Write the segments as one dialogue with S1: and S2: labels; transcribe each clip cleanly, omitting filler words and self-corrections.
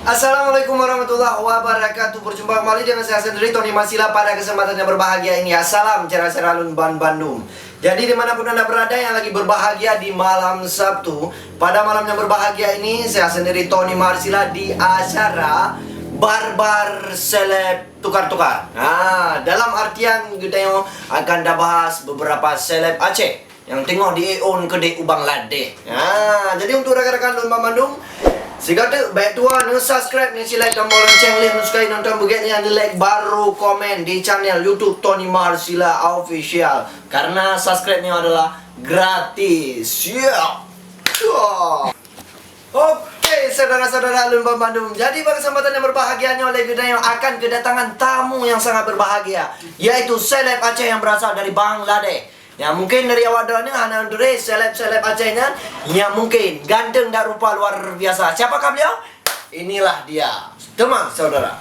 S1: Assalamualaikum warahmatullahi wabarakatuh. Berjumpa kembali dengan saya sendiri Tony Marsila pada kesempatan yang berbahagia ini. Salam cerah-cerah Lunban Bandung. Jadi dimanapun Anda berada yang lagi berbahagia di malam Sabtu, pada malam yang berbahagia ini saya sendiri Tony Marsila di acara Barbar Seleb Tukar-Tukar. Nah, dalam artian kita akan bahas beberapa seleb Aceh yang tengok di EON kedai Ubang Ladeh. Nah, jadi untuk rakan-rakan Lunban Bandung, sikata baik tua nu subscribe ni like tombol lonceng leh nu sekali nonton bugetnya ni like baru komen di channel YouTube Tony Marsila Official karena subscribe ni adalah gratis. Ya. Oke, saudara-saudara Lunban Bandung. Jadi pada kesempatan yang berbahagia ini oleh kita yang akan kedatangan tamu yang sangat berbahagia, yaitu seleb Aceh yang berasal dari Bangladesh. Ya mungkin dari awal ni hanya dari seleb-seleb Acehnya yang mungkin ganteng dan rupa luar biasa. Siapakah beliau? Inilah dia. Teman saudara.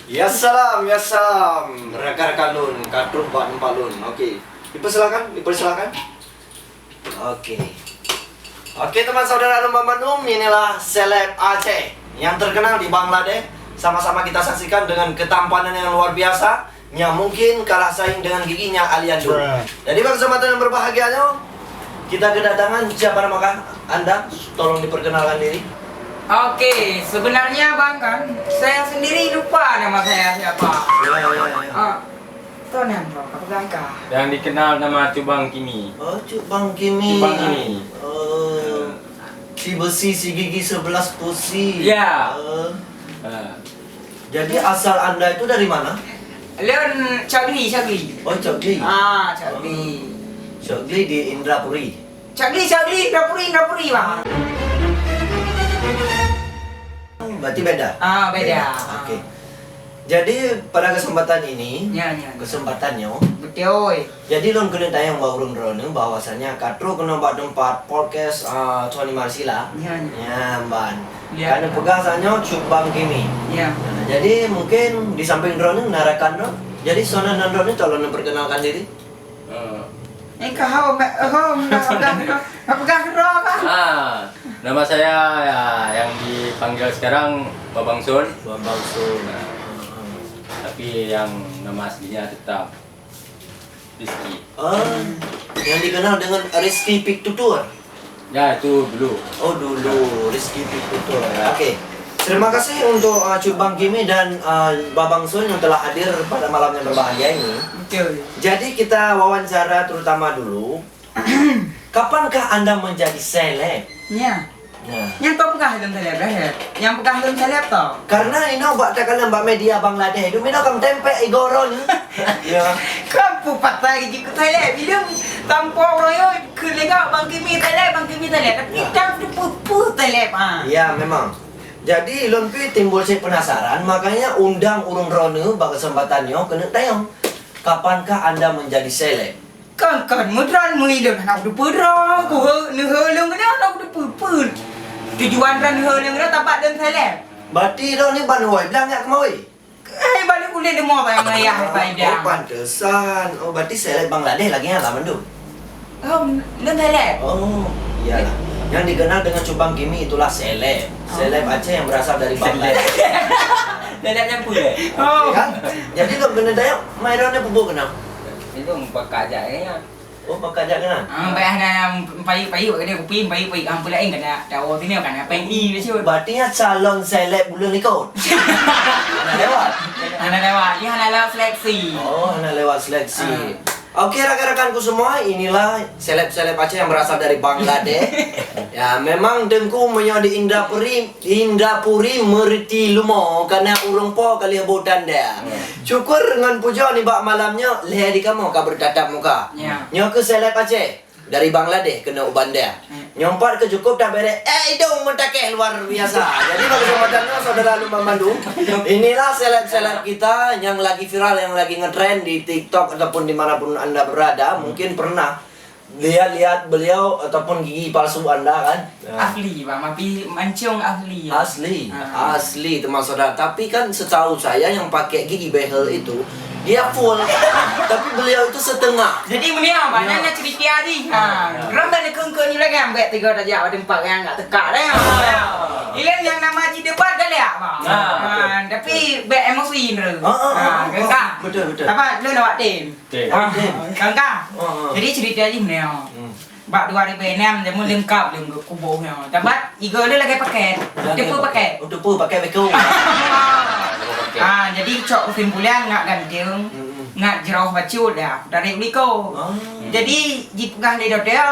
S1: Ya salam, rekan-rekan Lun, katruh bak numpak Lun. Okey. Dipersilakan. Oke teman saudara Lunban Bandung, inilah seleb Aceh yang terkenal di Bangladesh. Sama-sama kita saksikan dengan ketampanan yang luar biasa, yang mungkin kalah saing dengan giginya Aliando. Jadi pada kesempatan yang berbahagianya, kita kedatangan siapa namakah Anda? Tolong diperkenalkan diri.
S2: Oke, sebenarnya Bang kan, saya sendiri lupa nama saya siapa. Tonan Bang, apa langkah?
S3: Yang dikenal nama Cubang Kimi.
S1: Oh, Cubang Kimi. Si besi, si gigi 11 pusi.
S3: Ya.
S1: Jadi asal Anda itu dari mana?
S2: Leon Chagli.
S1: Oh, Chogli.
S2: Chagli.
S1: Chogli di Indrapuri.
S2: Chagli, Indrapuri Bang.
S1: Berarti beda?
S2: Beda.
S1: Oke. Jadi pada kesempatan ini,
S2: Ya.
S1: kesempatannya,
S2: Betul.
S1: jadi lon kena tayang baurun drone bahwasanya katro kena bak tempat podcast Tony Marsila. Ya, Ban.
S2: Ya.
S1: Karena pegasannya Cubang Kimi.
S2: Ya.
S1: Nah, jadi mungkin di samping drone narakan no. Jadi sonan dan drone tolong memperkenalkan diri.
S2: Kau pegang roh kan?
S3: Nama saya ya yang dipanggil sekarang Babang Sun.
S1: Bambang Sun.
S3: Tapi yang nama aslinya tetap Rizky.
S1: Yang dikenal dengan Rizky Pictutur.
S3: Ya itu dulu.
S1: Oh dulu Rizky Pictutur. Oke. Terima kasih untuk Cubang Kimi dan Babang Sun yang telah hadir pada malam yang berbahagia ini.
S2: Betul.
S1: Jadi kita wawancara terutama dulu. Kapankah Anda menjadi seleb?
S2: Ya.
S1: Nah.
S2: Yang kau pegang dalam seleb dah. Yang pegang dalam seleb tau.
S1: Karena ini buat tekanan mbak media Bangladesh. Itu mina kamu tempe igoron. Ya.
S2: Kamu patah gigi ke seleb. Bila tanpa orang yo kelega Bang Kimi seleb. Tapi tak pupus seleb.
S1: Ya memang. Jadi Lumpi timbul saya penasaran, makanya undang urung Rone bak kesempatannya kena tayang. Kapankah Anda menjadi seleb?
S2: Kan mudran muidon nak dupura. Ku neuheulung kena nak dupur. Tujuan ran neuheulung kena tapak dan seleb.
S1: Berarti Rone banoi bilang yak kemoi.
S2: Balik kuliah demo bayang ayah pada.
S1: Oh pantesan. Oh berarti seleb Bangladesh lagi lah Mandu.
S2: Dan seleb.
S1: Oh, iyalah. Yang dikenal dengan Cubang Kimi itulah seleb. Seleb Aceh yang berasal dari Bangladesh.
S2: Seleb yang pula.
S1: Kan? Jadi lo kena dayak mai Rone bubuk kena.
S3: Itu empat aja ya.
S1: Oh bakajak kena.
S2: Bayar na pai kena kupi pai ampun lain kena tahu sini kan apa ini macam.
S1: Berarti calon seleb bulan ikut. Ana lewat.
S2: Ana lewat, dia ana lewat seleksi.
S1: Oh, ana lewat seleksi. Oke rekan-rekanku semua, inilah seleb-seleb Aceh yang berasal dari Bangladesh. Ya, memang dengku menyo di Indrapuri merti lumo karena urung po kali abutan dia. Syukur dengan puja ni bak malamnya leh di kamu ka bertatap muka. Nyo ke seleb Aceh dari Bangladesh kena uban dia. Nyompat ke cukup dah bere. Hidung mentakeh luar biasa. Jadi pada kesempatannya saudara Lunban Bandung, inilah seleb-seleb kita yang lagi viral, yang lagi ngetrend di TikTok ataupun dimanapun Anda berada. Mungkin pernah lihat beliau ataupun gigi palsu Anda kan?
S2: Asli, Bang. Tapi mancung asli.
S1: Asli teman saudara. Tapi kan setahu saya yang pakai gigi behel itu Dia full, tapi beliau itu setengah.
S2: Jadi meniang banyak nak cerita ni. Ramai nak kengkeng ni lagi ambek 3 darjah ada 4 yang enggak tekak dah. Ilan yang nama ji debat kali ah. Tapi be emosi ni. Kengkang.
S1: Betul.
S2: Apa lu nak tim?
S3: Tim.
S2: Kengkang. Jadi cerita ni meniang. Bak 2006 dia mula lengkap dia kubuh nya. Dapat iga dia lagi paket. Depa paket.
S1: Untuk apa pakai beko?
S2: Jadi cok kesimpulan ngak gantung. Ngak jerah bacut dah dari bliko. Jadi jipugah dia dia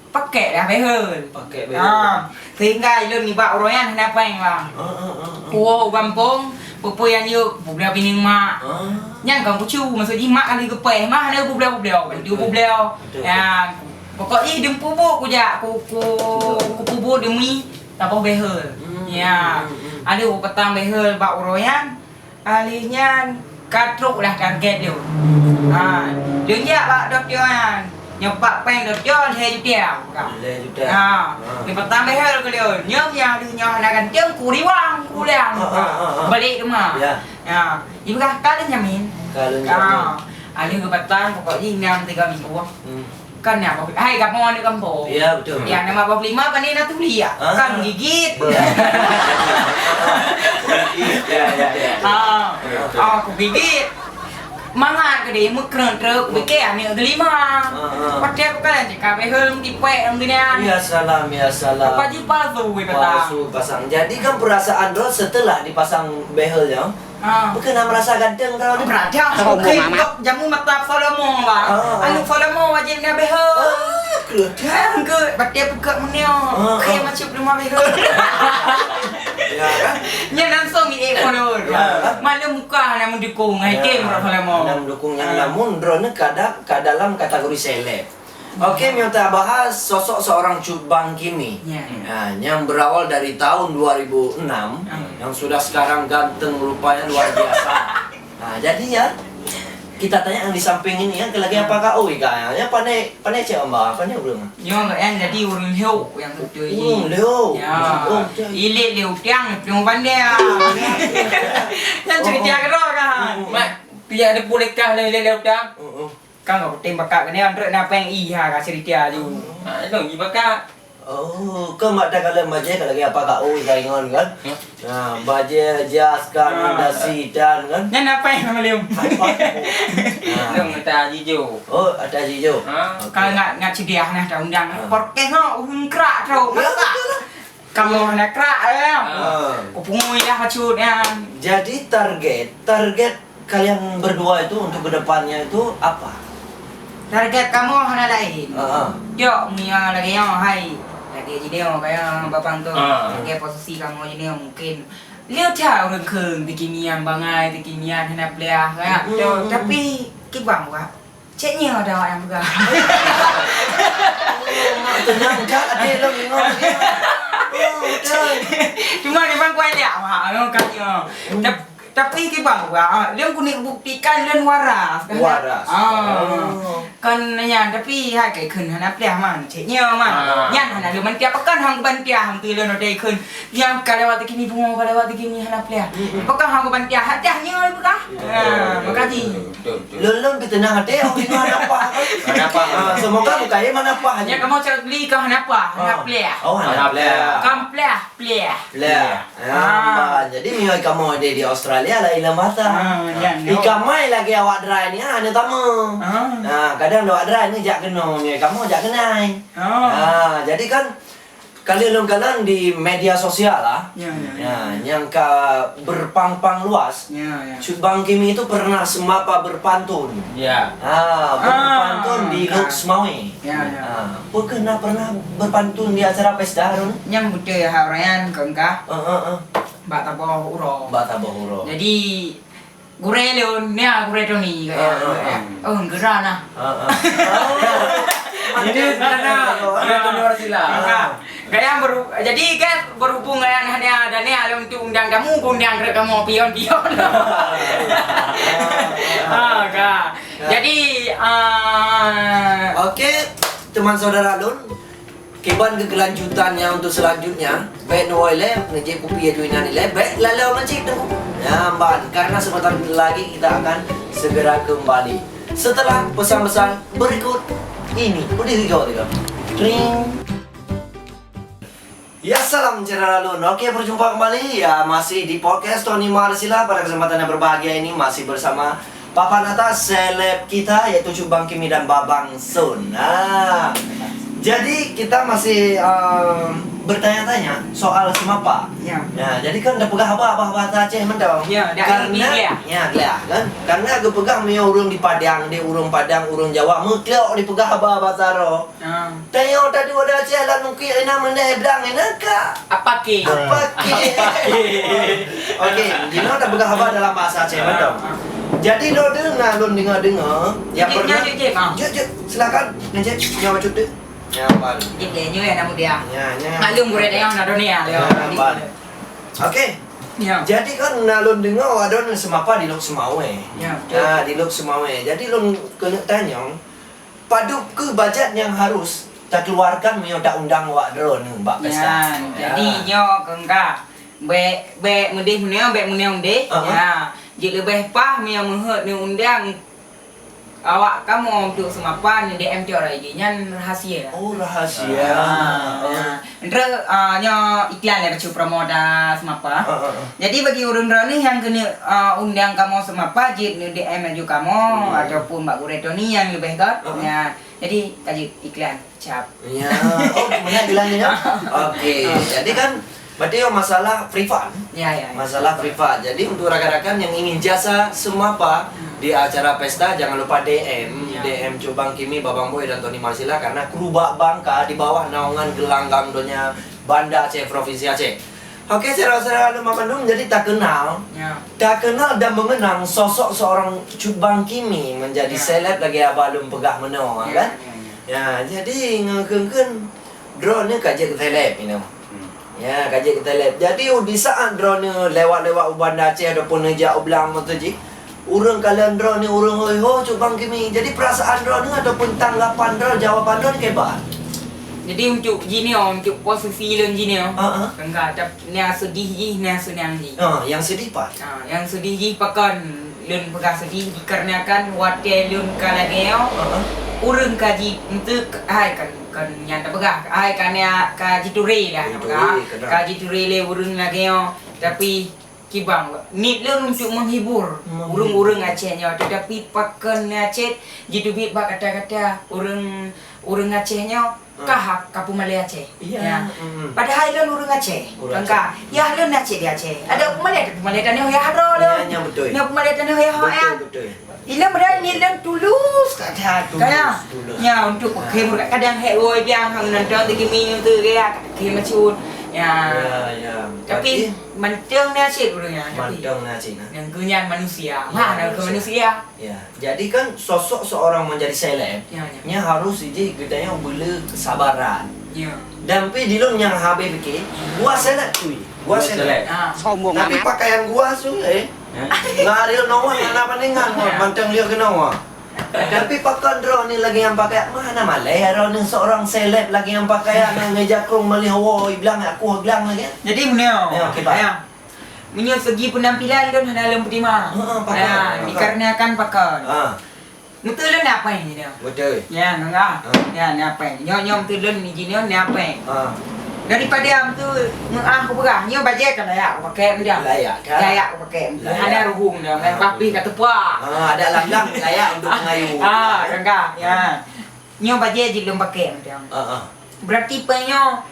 S2: pakai dah behel.
S1: Pakai beko.
S2: Sehingga ilun ni bak royan kenapa yang bang? Kuo kampung Pupu yang yuk, bubelau pining mak. Yang kang kucu, maksud mak kali kepeh, mah ada bubelau. Ya, pokoknya dem pupuk ku jak, ku pupuk demi tapah behel. Ya, ada petang behel bak royan. Alihnya katruk lah target dia. Dia jak bak dok dia kan. Nyepak peng dok dia le juta. Ni petang behel ke dia. Nyok yang dia nak gantung ku riwang, ku liang. Balik rumah. Ya. Ibu kah kalian jamin. Alih ke petang pokoknya 6 3 minggu. Kan ya, hai kamu ni kampung.
S1: Ya betul.
S2: Yang nama bab 5 kan ni nak tuli ya. Kan gigit. Aku gigit. Mangat ke dia mukran truk beke ni gelima. Pati aku kan cakap behel dipek ngene.
S1: Ya salam.
S2: Apa ji palsu we petang.
S1: Palsu pasang. Jadi kan perasaan dia setelah dipasang behelnya, bukan merasa ganteng kau ni.
S2: Berada okey jamu mata follow bang. Anu follow wajib nak behel. Kan ke pati buka menio. Okey macam rumah behel.
S1: Ya kan?
S2: Nya langsung ni follow. Malu muka nak mendukung hai game follow.
S1: Nak mendukung yang namun drone ke dalam kategori seleb. Okey, kita bahas sosok seorang Cut Bang Kimi. Yang berawal dari tahun 2006, yang sudah sekarang ganteng rupanya luar biasa. Jadi ya, kita tanya yang di samping ini yang lagi apa kau ya pandai cek mbak, pandai belum?
S2: Yang jadi urun hiu yang betul
S1: ini. Leo.
S2: Ya. Ilit leo tiang, piung pandai. Yang cerita kerok kan. Mak, dia ada bolehkah leo tiang? Kan kau tembak kat ni andre nak peng iya ka cerita ju. Lo gi bakak.
S1: Kau mak dah kalau baje kalau lagi apa kau ingon kan? Baje jas kan ada sidan kan?
S2: Yang nak peng sama leo. Lo ngata jijo.
S1: Ada jijo.
S2: Kalau ngat cedia nah dah undang. Podcast no krak tro. Kamu nak krak ya. Ku pungui dah hacutnya.
S1: Jadi target kalian berdua itu untuk kedepannya itu apa?
S2: Target kamu hana lain. Yo, mia lagi yang hai. Lagi jadi yang kayak bapang tu. Lagi posisi kamu jadi mungkin. Lihat cah orang keng dikinian bangai dikinian hana pelih kayak. Tapi kibang wa. Ceknya ada yang pegang.
S1: Tenang cak ada lo ngomong.
S2: Cuma di bang kuai liak mah, orang katnya. Tapi kibang wa, dia kuning buktikan dan waras. Kan nanya tapi hai cái khun hana pleh man ceknya man. Nyan hana lu man tiap pekan hang ban tiap hang tu le no dei khun. Yang kalewat kini bungo kalewat kini hana pleh. Pekan hang ban tiap hatiahnya bukan? Makasih.
S1: Lulun kita nak ada orang apa? Apa? Semoga bukannya mana apa hanya.
S2: Yang kamu cakap beli kau hana apa? Hana pleh.
S3: Hana pleh.
S2: Kam pleh.
S1: Jadi mihoi kamu ada di Australia lah ilang mata. Ikan mai lagi awak dry ni hanya tamu. Kadang awak dry ni jak kena mihoi kamu jak kenai. Jadi kan kalian di media sosial lah. Yang berpang-pang luas. Cut Bang Kimi itu pernah semapa berpantun. Berpantun di Lok Semawi. Pernah berpantun di acara pesta Harun?
S2: Yang betul ya harayan kengkah. Bak taboh uro. Jadi gure leon ni gure tu ni kayak. Gerak nah.
S3: Ini karena luar sila.
S2: Kayak jadi kan berhubung dengan hanya ada ni alam tu undang kamu kamu pion. Jadi
S1: Oke, teman saudara Lun. Kiban kelanjutannya untuk selanjutnya, baik noile ngejek kopi ya duina nilai, baik lalu macam tu. Mbak, karena sebentar lagi kita akan segera kembali setelah pesan-pesan berikut ini. Udah tiga. Ring. Ya, salam Ceralun. Oke, berjumpa kembali ya, masih di podcast Tony Marsila. Pada kesempatan yang berbahagia ini masih bersama papan atas seleb kita, yaitu Cubang Kimi dan Babang Sun. Nah, jadi kita masih bertanya-tanya soal semapa.
S2: Ya.
S1: Nah, jadi kan udah pegah apa bahasa Aceh mendau.
S2: Ya, dah
S1: Karena
S2: ini
S1: ya kan. Karena aku pegang mio urung di Padang, di urung Padang, urung Jawa, mutlak di pegah apa bahasa ro. Tengok tadi ada Aceh lah nungki ina mendai belang ina ka.
S2: Apa ke?
S1: Apa ki? Oke, dino udah pegah apa dalam bahasa Aceh mendau. Jadi lo dengar ya pernah. Jep, silakan ngecek nyawa cuti. Ya, Pak.
S2: Jadi nyo ya namu dia.
S1: Ya.
S2: Malum gure yang na dunia.
S1: Oke.
S2: Ya.
S1: Jadi kan nalun dengar ada semapa di Lok Semawe.
S2: Ya.
S1: Nah, di Lok Semawe. Jadi lo kena tanya, padu ke budget yang harus tak keluarkan mio tak undang wak drone mbak pesta.
S2: Jadi nyo kengka be mendih muneo be muneo mendih. Ya. Jadi lebih pah mio menghut ni undang awak kamu untuk semapan DM tiada lagi nyan rahasia.
S1: Oh, rahasia.
S2: Nyo iklan ya baca promo dah semapa. Jadi bagi orang ni yang kena undang kamu semapa jid ni DM aju kamu ataupun Mbak Gureto ni yang lebih kan. Ya. Jadi kaji iklan cap.
S1: Ya. Oh, mana bilangnya? Oke. Jadi kan berarti masalah privat.
S2: Ya.
S1: Masalah privat. Jadi untuk rakan-rakan yang ingin jasa semapa di acara pesta, jangan lupa DM Cubang Kimi, Babang Boy dan Tony Marsila, karena kru Bangka di bawah naungan gelanggang donya Banda Aceh Provinsi Aceh. Oke, saya Lumah Bandung jadi tak kenal dan mengenang sosok seorang Cubang Kimi menjadi seleb lagi abalum pegah menong kan? Ya, jadi ngekengken drone kaje ke seleb ini. Ya, kaje ke seleb. Jadi di saat drone lewat-lewat Banda Aceh ataupun nejak ublang motoji, urang kalian drone ni urang ho Cubang Kimi. Jadi perasaan drone ataupun tanggapan drone, jawaban drone kebat.
S2: Jadi untuk gini untuk posisi lon gini enggak ada nya sedih ji nya senang ji.
S1: Yang sedih pak.
S2: Yang sedih ji pakan lon pegah sedih dikarenakan wate lon kalageo. Urang kaji untuk kan nyata pegah kan ya kaji ture dah pegah. Kaji ture le urang lageo tapi kibang ni lon untuk menghibur urang-urang Acehnya, tetapi pakan Aceh jitu bit bak kata-kata urang Acehnya kahak kapu Malay Aceh. Ya. Padahal lon urang Aceh. Kangka ya lon Aceh dia Aceh. Ada Malay dan ya haro lo.
S1: Ya betul.
S2: Ya Malay dan ya ya.
S1: Betul.
S2: Ilang berani ni lon tulus kata. Kaya. Ya untuk khemur kadang he oi biang hang nonton Kimi tu dia khemacun. Ya. Tapi manteng ni Aceh urangnya.
S1: Manteng Aceh.
S2: Yang kunyan manusia. Mana ke manusia?
S1: Ya. Jadi kan sosok seorang menjadi seleb, nya harus jadi gedanya bela kesabaran.
S2: Ya.
S1: Dan pi di lon yang habe fikir, gua seleb cuy. Gua seleb. Tapi pakaian gua su ngaril nawa mana paningan manteng dia ke nawa. Tapi pakai drone ni lagi yang pakai mana malay drone seorang seleb lagi yang pakai yang ngejakung melihawo bilang aku bilang lagi.
S2: Jadi meneo.
S1: Okey, Pak.
S2: Menyo segi penampilan don dalam pertima. Dikarenakan pakai. Betul lo apa ini dia?
S1: Betul.
S2: Ya, enggak. Ya, apa? Nyo betul lo ni jinio ni apa? Daripada am tu aku pegah nyo bajet kan layak pakai dia. Layak pakai. Ada ruhung dia, papi kata puak.
S1: Ada langgang layak untuk mengayu.
S2: Enggak. Ya. Nyo bajet je belum pakai dia. Berarti penyo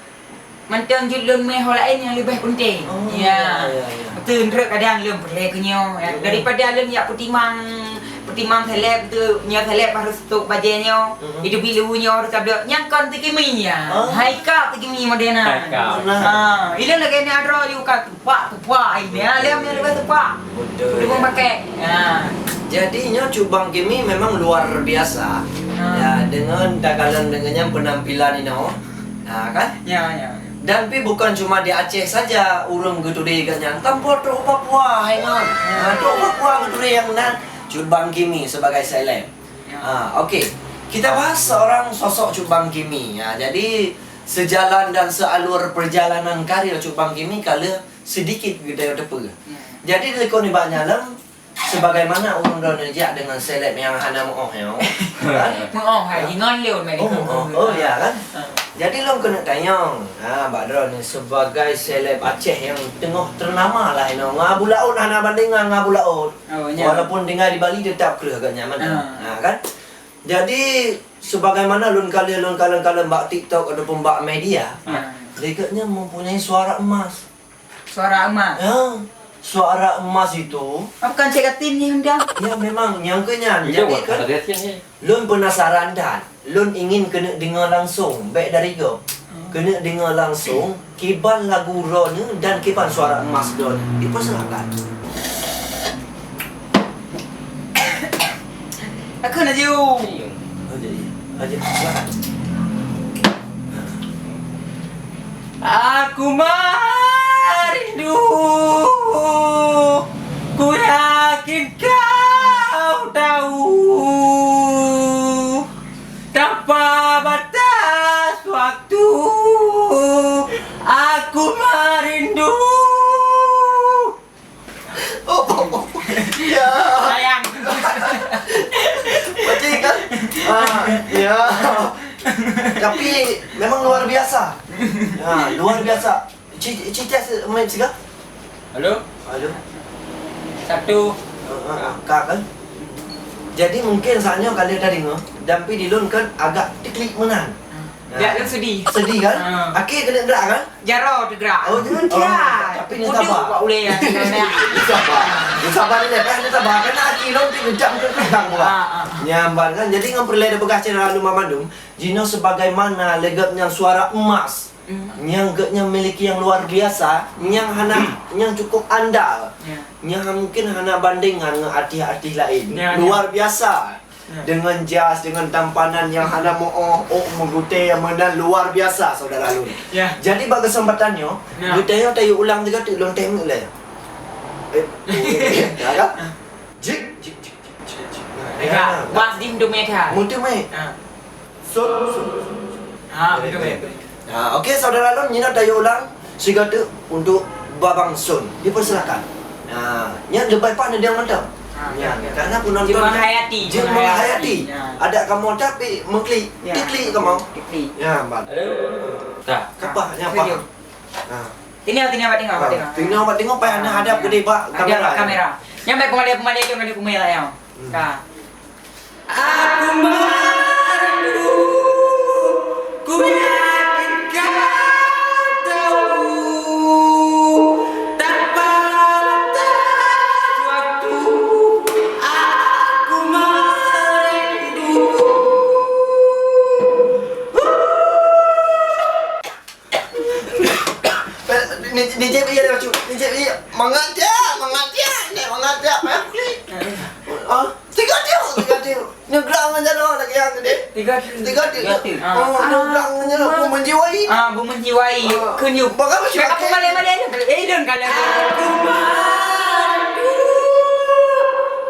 S2: manteng je belum meh lain yang lebih penting. Ya. Betul kadang belum perlu ke nyo. Daripada alun ya putimang seleb tu nya seleb harus tuk bajenyo hidup bilunya harus ada yang kon tikiminya haika tikimi modena ile lagi ni adro juga tupak ini alem yang lebih tupak betul dia pakai
S1: jadinya Cubang Kimi memang luar biasa ya dengan dagalan dengannya penampilan ini kan
S2: ya
S1: dan pi bukan cuma di Aceh saja urang gedure ganyan tampor tu Papua hengan tu Papua gedure yang nan Cubang Kimi sebagai seleb. Okey. Kita bahas seorang sosok Cubang Kimi. Jadi sejalan dan sealur perjalanan karir Cubang Kimi kala sedikit gedaya tepe. Jadi lekon ni banyak dalam sebagaimana urang Indonesia dengan seleb yang hana moh ya. Kan?
S2: Mengong hai ngon liu mai.
S1: Oh ya kan. Jadi lo kena tanya, Mbak Dron ni sebagai seleb Aceh yang tengah ternama lah ini. Ngabu laut hana banding ngabu laut. Walaupun tinggal di Bali tetap kerja agak nyaman. Kan? Jadi sebagaimana lun kalian Mbak TikTok ataupun Mbak media, dekatnya mempunyai suara emas.
S2: Suara emas.
S1: Ya, suara emas itu.
S2: Bukan cekatin ni hendak.
S1: Ya memang nyangkanya. Jadi kan, lun penasaran dan lun ingin kena dengar langsung baik dari go. Kena dengar langsung kiban lagu Ron dan kiban suara emas Don. Dipersilakan.
S2: Aku nak jauh.
S1: Jadi silakan.
S2: Aku merindu. Ku yakin kau tahu. Tanpa batas waktu aku merindu.
S1: Ya.
S2: Sayang.
S1: Macam kan? Ya. Tapi memang luar biasa. Ya, luar biasa. Cita main siapa?
S3: Halo?
S1: Halo.
S2: Satu.
S1: Kak kan? Jadi mungkin saatnya kalian dah dengar Dampi dilun kan agak tiklik menan.
S2: Dia kan sedih.
S1: Sedih kan? Akhir kena gerak kan?
S2: Jaro tergerak.
S1: Oh, jangan
S2: dia.
S1: tapi ni sabar.
S2: Buat boleh ya.
S1: Sabar. Sabar ni ni sabar. Kena akhir long ti ngejam ke pegang pula. Nyamban kan. Jadi ngam perlu ada bekas channel Lalu Mamandum. Jino sebagaimana legatnya suara emas. Yang getnya memiliki yang luar biasa, yang hana yang cukup andal. Yang mungkin hana bandingan dengan artis-artis lain. Luar biasa. Dengan jas, dengan tampanan yang hana menggute yang mana luar biasa saudara Lun. Jadi bagi kesempatannya, gutanya tayu ulang juga tu lon tengok lah. Ya kan? Jik.
S2: Dekat bas di Indonesia.
S1: Mutu mai. So.
S2: Betul.
S1: Okey saudara Lun, nyina tayu ulang siga tu untuk Babang Sun. Dipersilakan. Nya lebih pan dia mantap. Ya, karena penonton
S2: Dia menghayati.
S1: Dia menghayati. Ada kamu tapi mengklik. Klik kamu.
S2: Klik.
S1: Ya, Mbak.
S3: Tak.
S1: Kapah, nyapa.
S2: Tinggal.
S1: Tinggal buat tengok payah anda hadap gede pak
S2: kamera. Yang baik pemadai yang. Aku merindu. Ku yakin kau tahu. Tanpa batas waktu. Aku merindu.
S1: DJ dia dah cu. DJ dia mangat dia. Nek mangat dia. Payah klik. Tiga dia. Nyegrang aja doang lagi yang gede. Tiga dia. Nyegrang aja doang menjiwai.
S2: Menjiwai. Kenyuk.
S1: Bakal macam
S2: Apa malai-malai ni? Don kalau. Aku merindu.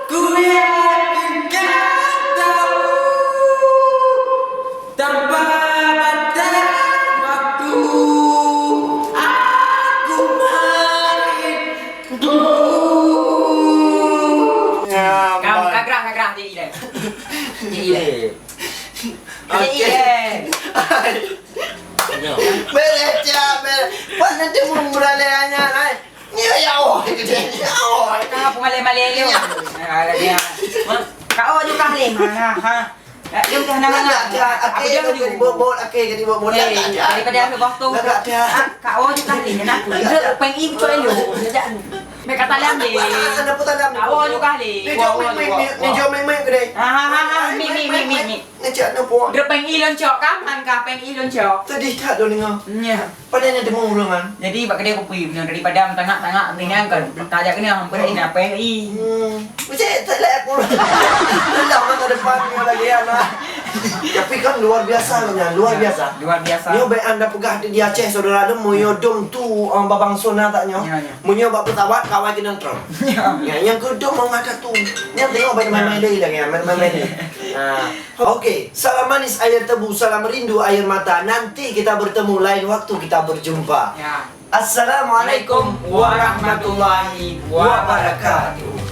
S2: Ku yakin kau tahu. Tanpa batas waktu. Aku merindu. Kagrah dia ile.
S1: Berecha. Mana dia muralanya nai. Ni ya gede.
S2: Kau malai-malai dia. Dia. Kau juga leh. Dia dah nama.
S1: Akhir jadi bobol.
S2: Daripada aku waktu. Kau juga leh. Nak dia pengen cuci lu. Mereka kata liam deh.
S1: Ada putar dalam.
S2: Kau juga leh.
S1: Ni jom main gede.
S2: Mi.
S1: Ni cak no po.
S2: Dia pengen ilon cok kaman kah pengen ilon cok.
S1: Sedih tak tu dengar.
S2: Ya.
S1: Padahal dia mau ulangan.
S2: Jadi bak dia kopi punya daripada tengah-tengah tinggal kan. Tajak ni hang pada ina PNI.
S1: Macam tak lek aku. Dah ke depan ni lagi anak. Tapi kan luar biasa kan, luar biasa. Nyo baik anda pegah di Aceh saudara ada moyo dom tu babang sona taknya. Munyo bak pesawat kawai kena tron. Ya, yang kedua mau ngada tu. Yang tengok baik main-main lagi ya, main-main. Okey, salam manis air tebu, salam rindu air mata. Nanti kita bertemu lain waktu kita berjumpa.
S2: Ya.
S1: Assalamualaikum warahmatullahi wabarakatuh.